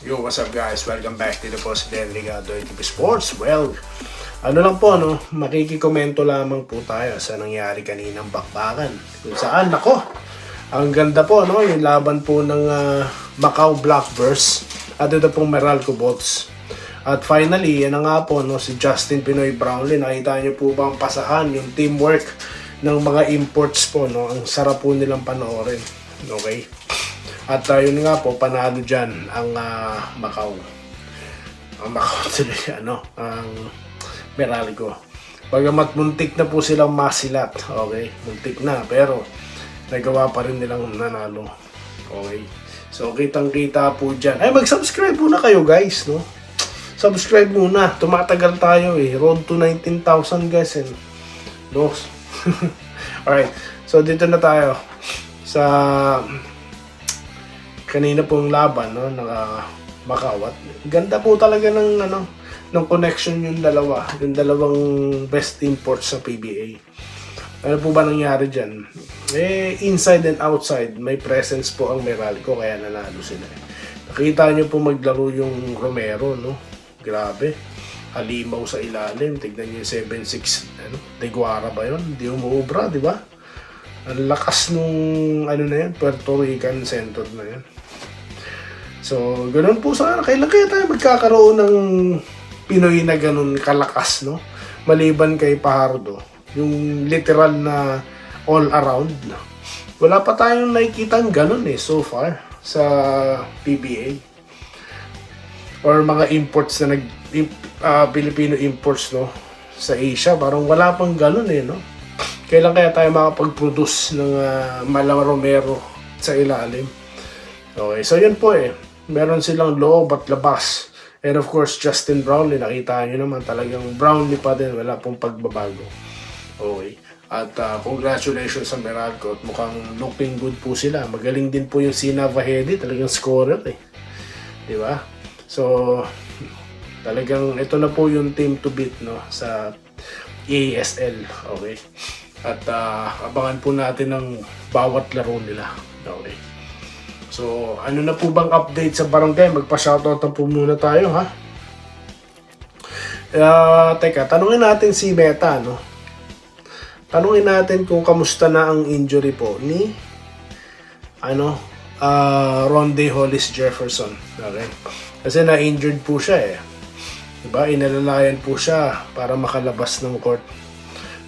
Yo, what's up guys? Welcome back to the Post Den Ligado ATP Sports. Well, ano lang po, no? Makikikomento lamang po tayo sa nangyari kaninang bakbakan. Kung saan, nako, ang ganda po, no? Yung laban po ng Macau Blackbirds at ito pong Meralco Bolts. At finally, yan na nga po, no? Si Justin Pinoy Brownlee. Nakita niyo po ba ang pasahan, yung teamwork ng mga imports po, no? Ang sarap po nilang panoorin. Okay? At yun nga po, panalo dyan ang Macau. Ang Macau tuloy, ang Meralco. Bagamat muntik na po silang masilat, okay? Muntik na, pero nagawa pa rin nilang nanalo. Okay? So, kitang-kita po dyan. Ay, mag-subscribe muna kayo, guys, no? Subscribe muna. Tumatagal tayo, eh. Road to 19,000, guys, and dos. Alright, so dito na tayo sa kanina pong laban, no, ng Macau. At ganda po talaga ng ng connection yung dalawang best imports sa PBA. Ano po ba nangyari diyan? Inside and outside may presence po ang Meralco, kaya nanalo sila. Nakita niyo po maglaro yung Romero, no? Grabe. Halimaw sa ilalim. Tignan niyo yung 7-6, Deguara ba yun? Hindi umuubra, di ba? Ang lakas nung na yan, Puerto Rican center na yan. So, ganoon po sana. Kailan kaya tayo magkakaroon ng Pinoy na ganun kalakas, no? Maliban kay Pajardo. Yung literal na all around. Wala pa tayong nakikitang ganun so far sa PBA. Or mga imports na Filipino imports, no? Sa Asia. Parang wala pang ganun no? Kailan kaya tayo makapag-produce ng Malang Romero sa ilalim? Okay, so yun po meron silang loob at labas. And of course, Justin Brownlee, nakita nyo naman talagang Brownlee pa din, wala pong pagbabago. Okay. At congratulations sa Meralco. At mukhang looking good po sila. Magaling din po yung Sina Vahedi, talagang scorer Di ba? So, talagang ito na po yung team to beat, no, sa ASL. Okay. At abangan po natin ang bawat laro nila. Okay. So, ano na po bang update sa barangay? Magpa-shoutout na po muna tayo, ha? Teka, tanungin natin si Meta, no? Tanungin natin kung kamusta na ang injury po ni Ronde Hollis Jefferson. Okay? Kasi na-injured po siya Diba? Inalalayan po siya para makalabas ng court.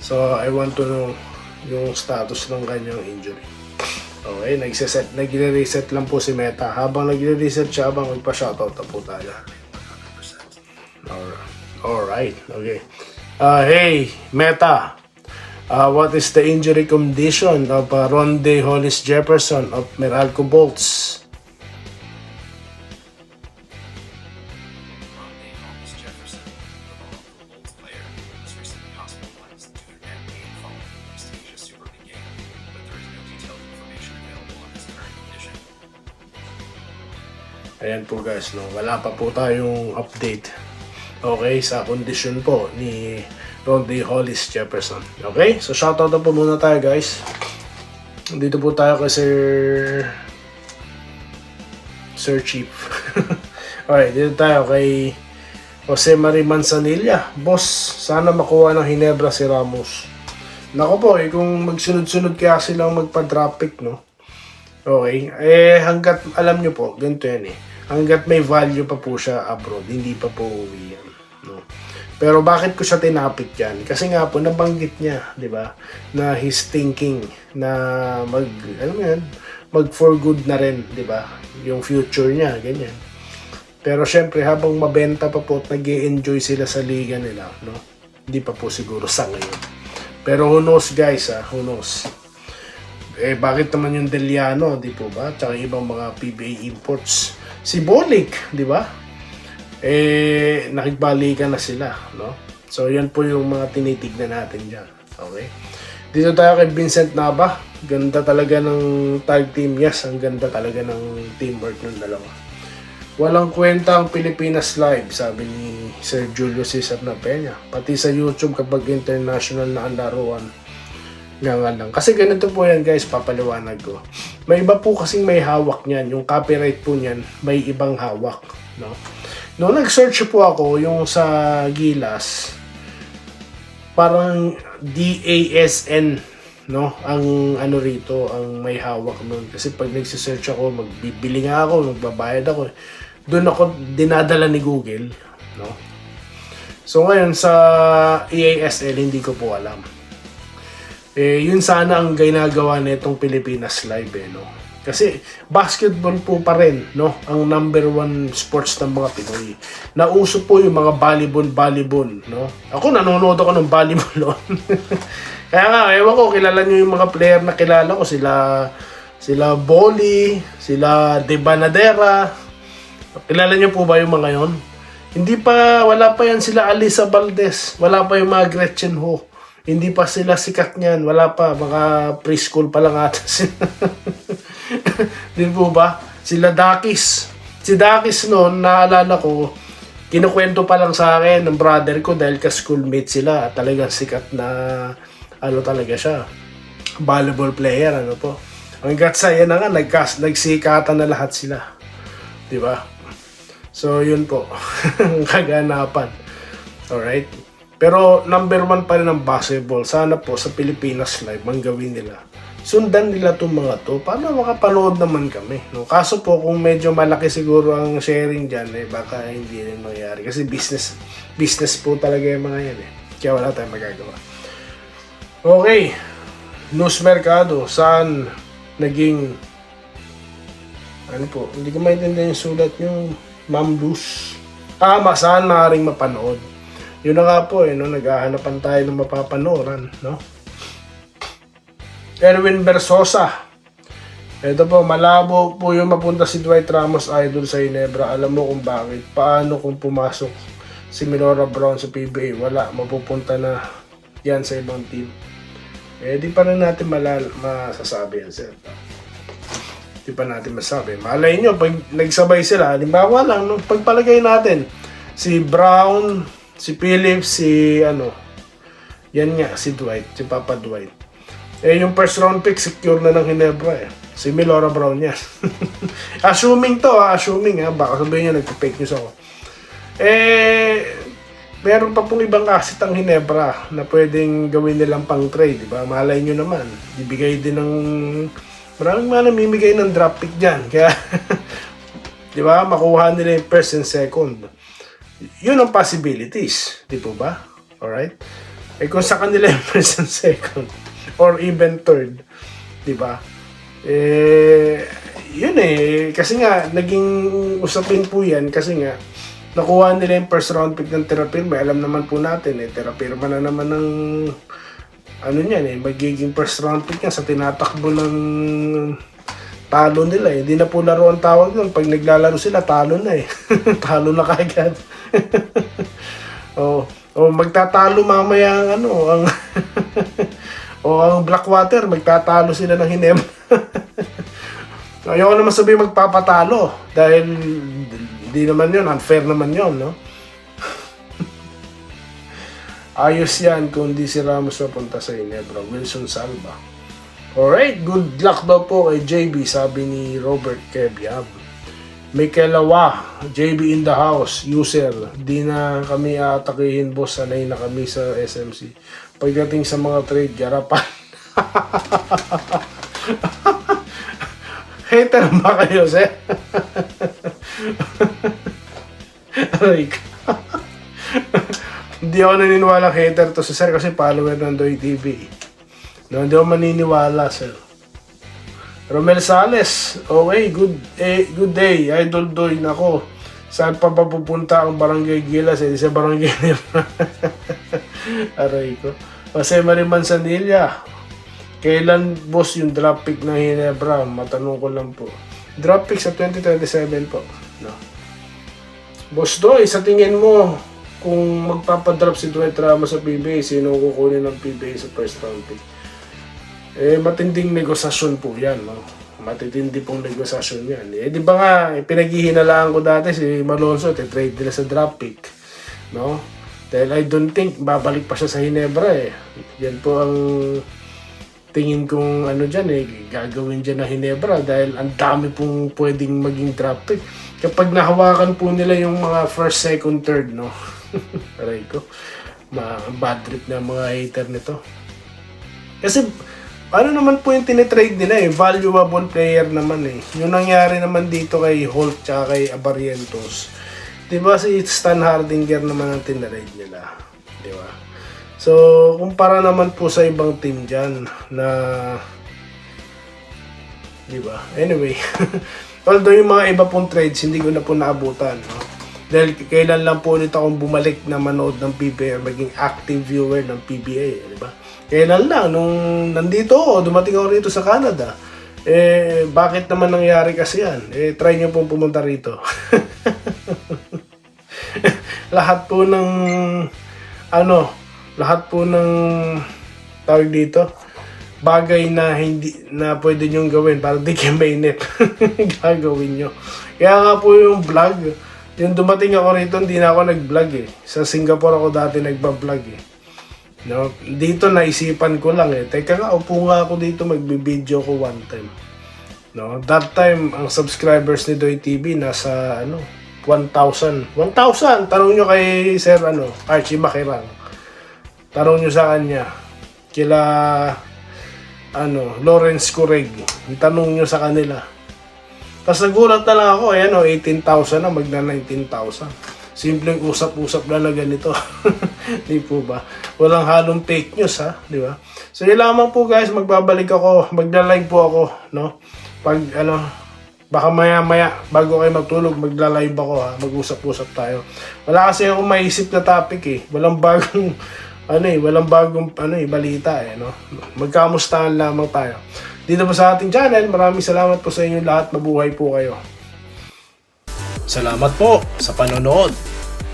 So, I want to know yung status ng kanyang injury. Okay, nagre-reset lang po si Meta. Habang nagre-reset siya, habang magpa-shoutout na po tayo. Alright, okay. Hey, Meta. What is the injury condition of Ronde Hollis Jefferson of Meralco Bolts? Ayan po guys, no? Wala pa po tayong update, okay, sa kondisyon po ni Ronde Hollis Jefferson. Okay, so shoutout na po muna tayo guys. Dito po tayo kay Sir Chief. Alright, dito tayo kay Jose Marie Manzanilla. Boss, sana makuha ng Hinebra si Ramos. Nako po, kung magsunod-sunod kaya silang magpa-drop pick, no? Okay, hanggat alam nyo po, ganito yan hanggat may value pa po siya abroad, hindi pa po uwi yan, no? Pero bakit ko siya tinapik yan? Kasi nga po, nabanggit niya, di ba, na he's thinking na mag for good na rin, di ba, yung future niya, ganyan. Pero syempre, habang mabenta pa po at nag-i-enjoy sila sa liga nila, no? Hindi pa po siguro sa ngayon. Pero who knows guys, who knows? Bakit naman yung Deliano, di po ba? Tsaka ibang mga PBA imports. Si Bolik, di ba? Nakigbalikan na sila, no? So, yan po yung mga tinitignan natin dyan. Okay? Dito tayo kay Vincent Nava. Ganda talaga ng tag team. Yes, ang ganda talaga ng teamwork ng dalawa. Walang kwenta ang Pilipinas Live, sabi ni Sir Julio Cesar na Peña. Pati sa YouTube kapag international na ang laruan. Nga lang. Kasi ganito po yan guys, papaliwanag ko. May iba po kasing may hawak niyan. Yung copyright po niyan, may ibang hawak. No? Noong nag-search po ako, yung sa Gilas, parang DASN, no? Ang ano rito, ang may hawak nun. Kasi pag nagsisearch ako, magbibili nga ako, magbabayad ako. Doon ako dinadala ni Google, no? So ngayon sa EASL, hindi ko po alam. Yun sana ang ginagawa nitong Pilipinas Live, no? Kasi basketball po pa rin, no? Ang number one sports ng mga Pinoy. Nauso po yung mga volleyball, no? Ako nanonood ako ng volleyball. Kaya nga, ewan ko, kilala nyo yung mga player na kilala ko. Sila Bolly, sila De Banadera. Kilala nyo po ba yung mga yon? Wala pa yan sila Alisa Valdez. Wala pa yung mga Gretchen Ho. Hindi pa sila sikat niyan. Wala pa. Mga preschool pa lang ata sila. Di po ba? Sila Dakis. Si Dakis noon, naalala ko, kinukwento pa lang sa akin ng brother ko dahil ka-schoolmate sila at talagang sikat na ano talaga siya. Volleyball player, ano po. Hanggat sa yan na nga, nagsikatan na lahat sila. Di ba? So, yun po. Kaganapan. Alright? Pero number one pa rin ang basketball. Sana po sa Pilipinas Live, manggawin nila. Sundan nila itong mga to para makapanood naman kami. No? Kaso po kung medyo malaki siguro ang sharing dyan, baka hindi rin mangyari. Kasi business po talaga yung mga yan. Kaya wala tayong magagawa. Okay. Luz Mercado. Saan naging... Ano po? Hindi ko maintindihan yung sulat nyo. Ma'am Luz. Saan maaaring mapanood? Yun na nga po, no? Naghahanapan tayo ng mapapanoran, no? Erwin Versosa. Ito po, malabo po yung mapunta si Dwight Ramos Idol sa Ginebra. Alam mo kung bakit. Paano kung pumasok si Melora Brown sa PBA? Wala, mapupunta na yan sa ibang team. Di pa rin natin masasabi yan, sir. Di pa natin masabi. Malay nyo, pag nagsabay sila, halimbawa lang, nung pagpalagay natin, si Brown, si Phillips, yan nga, si Dwight, si Papa Dwight. Yung first round pick, secure na ng Ginebra Si Melora Brown yan. Assuming baka sabihin niya, nagpa-fake news ako. Meron pa pong ibang asset ang Ginebra na pwedeng gawin nilang pang trade, di ba? Malay nyo naman, ibigay din ng... Maraming mga namimigay ng draft pick dyan. Kaya, di ba, makuha nila yung first and second. Yun ang possibilities, di po ba? Alright? Kung sa kanila yung first and second, or even third, di ba? Yun kasi nga, naging usapin po yan, kasi nga, nakuha nila yung first round pick ng Terapirma. Alam naman po natin, Terapirma na naman ng, magiging first round pick niya sa tinatakbo ng talo nila Hindi na po laro ang tawag nun. Pag naglalaro sila, talo na talo na kagad. Magtatalo mamaya ang ang Blackwater, magtatalo sila ng Ginebra. Ayoko naman sabihin magpapatalo dahil hindi naman yun, unfair naman yun, no? Ayos yan kung di si Ramos mapunta sa Ginebra. Wilson Salva. Alright, good luck daw po kay JB, sabi ni Robert Kebyab. Mikelawa, JB in the house, user. Di na kami atakihin, boss. Sanay na kami sa SMC. Pagdating sa mga trade, garapan. Hater ba kayo, sir? Aray ka. Hindi ako naniniwala hater to si sir kasi follower ng Doy TV. No, hindi ako maniniwala, sir. Romel Sales, okay, good day, Idol Doy. Nako, saan pa pupunta ang Barangay Gilas? Sa Barangay Ginebra. Aray ko. Jose Mariman Sanilla, kailan boss yung drop pick ng Ginebra? Matanong ko lang po. Drop pick sa 2027 po. No. Boss Doy, sa tingin mo, kung magpapadrop si Dwight Ramos sa PBA, sino kukunin ng PBA sa first round pick? Matinding negosasyon po yan, no? Matitindi pong negosasyon yan. Di ba nga, pinaghihinalaan ko dati si Malonzo, trade nila sa drop pick, no? Dahil I don't think babalik pa siya sa Ginebra Yan po ang tingin kong ano dyan gagawin dyan na Hinebra dahil ang dami pong pwedeng maging draft pick. Kapag nahawakan po nila yung mga first, second, third, no? Aray ko. Bad trip na mga hater nito. Kasi, ano naman po yung tinitrade nila valuable player naman Yung nangyari naman dito kay Holt tsaka kay Abarrientos. Diba si Stan Hardinger naman ang tinrade nila. Diba? So, kumpara naman po sa ibang team dyan na... Diba? Anyway. Although yung mga iba pong trades, hindi ko na po naabutan. No? Dahil kailan lang po ulit akong bumalik na manood ng PBA, maging active viewer ng PBA. Diba? Kailan lang, nung nandito ako, dumating ako rito sa Canada. Bakit naman nangyari kasi yan? Try nyo pong pumunta rito. Lahat po ng, lahat po ng tawag dito, bagay na hindi na pwede nyong gawin para di kayo mainit. Gagawin nyo. Kaya nga po yung vlog, yung dumating ako rito, hindi na ako nag-vlog Sa Singapore ako dati nagba-vlog No? Dito naisipan ko lang Teka nga, upo nga ako dito, magbi-video ko one time. No? That time, ang subscribers ni Doy TV nasa 1,000. 1,000! Tanong nyo kay Sir Archie Makirang. Tanong nyo sa kanya. Kila Lawrence Correg. Tanong nyo sa kanila. Tapos nagulat na lang ako, 18,000 na, magna 19,000. Simpleng usap-usap lang na ganito. Di po ba? Walang halong fake news, ha? Di ba? So, yun lamang po guys, magbabalik ako, magla-live po ako, no? Pag, baka maya-maya, bago kayo magtulog, magla-live ako, ha? Mag-usap-usap tayo. Wala kasi akong maisip na topic, Walang bagong, walang bagong, balita, no? Magkamustahan lamang tayo. Dito po sa ating channel, maraming salamat po sa inyo lahat. Mabuhay po kayo. Salamat po sa panonood.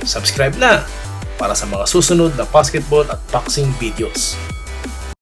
Subscribe na para sa mga susunod na basketball at boxing videos.